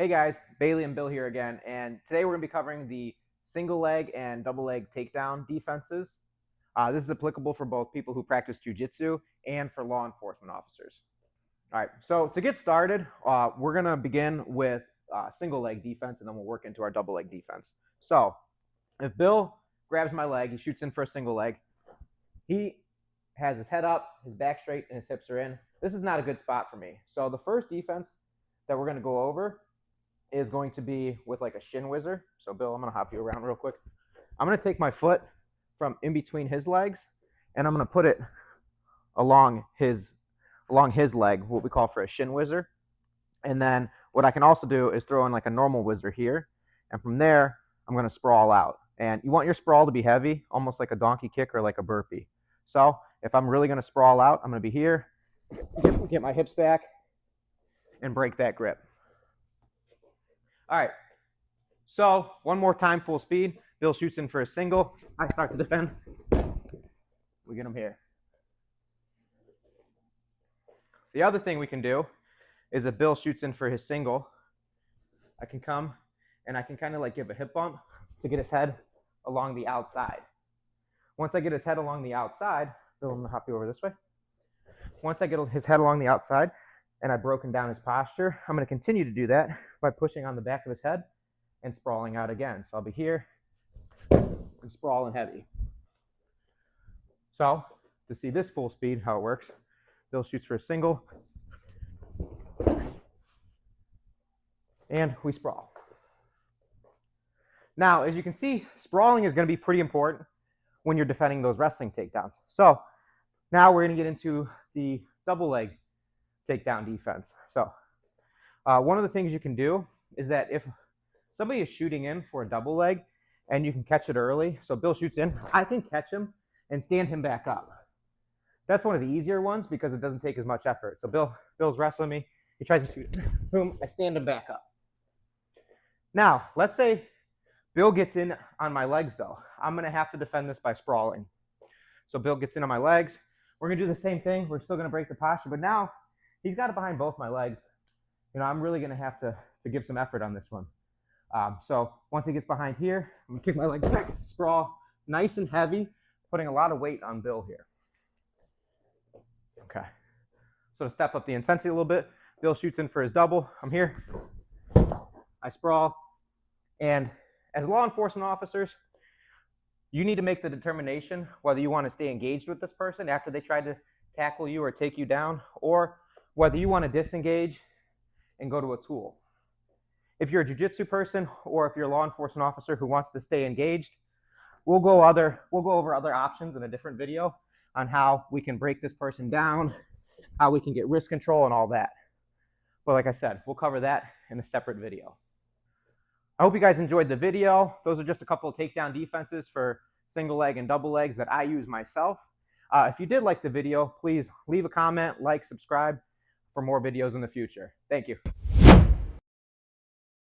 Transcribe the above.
Hey guys, Bailey and Bill here again, and today we're going to be covering the single leg and double leg takedown defenses. This is applicable for both people who practice jiu-jitsu and for law enforcement officers. All right, so to get started, we're going to begin with single leg defense, and then we'll work into our double leg defense. So if Bill grabs my leg, he shoots in for a single leg. He has his head up, his back straight, and his hips are in. This is not a good spot for me. So the first defense that we're going to go over is going to be with like a shin whizzer. So Bill, I'm going to hop you around real quick. I'm going to take my foot from in between his legs, and I'm going to put it along his leg, what we call for a shin whizzer. And then what I can also do is throw in like a normal whizzer here, and from there I'm going to sprawl out. And you want your sprawl to be heavy, almost like a donkey kick or like a burpee. So if I'm really going to sprawl out, I'm going to be here, get my hips back, and break that grip. All right, so one more time, full speed. Bill shoots in for a single. I start to defend. We get him here. The other thing we can do is if Bill shoots in for his single, I can come and I can kind of like give a hip bump to get his head along the outside. Once I get his head along the outside, Bill, I'm going to hop you over this way. Once I get his head along the outside and I've broken down his posture, I'm going to continue to do that by pushing on the back of his head and sprawling out again. So I'll be here and sprawling heavy. So to see this full speed, how it works, Bill shoots for a single, and we sprawl. Now, as you can see, sprawling is going to be pretty important when you're defending those wrestling takedowns. So now we're going to get into the double leg takedown defense. So one of the things you can do is that if somebody is shooting in for a double leg and you can catch it early, so Bill shoots in, I can catch him and stand him back up. That's one of the easier ones because it doesn't take as much effort. So Bill's wrestling me. He tries to shoot. Boom, I stand him back up. Now, let's say Bill gets in on my legs, though. I'm going to have to defend this by sprawling. So Bill gets in on my legs. We're going to do the same thing. We're still going to break the posture, but now he's got it behind both my legs. I'm really going to have to give some effort on this one. So once he gets behind here, I'm going to kick my leg back, sprawl, nice and heavy, putting a lot of weight on Bill here. Okay. So to step up the intensity a little bit, Bill shoots in for his double. I'm here. I sprawl. And as law enforcement officers, you need to make the determination whether you want to stay engaged with this person after they try to tackle you or take you down, or whether you want to disengage and go to a tool. If you're a jiu-jitsu person or if you're a law enforcement officer who wants to stay engaged, we'll go over other options in a different video on how we can break this person down, how we can get wrist control and all that. But like I said, we'll cover that in a separate video. I hope you guys enjoyed the video. Those are just a couple of takedown defenses for single leg and double legs that I use myself. If you did like the video, please leave a comment, like, subscribe for more videos in the future. Thank you.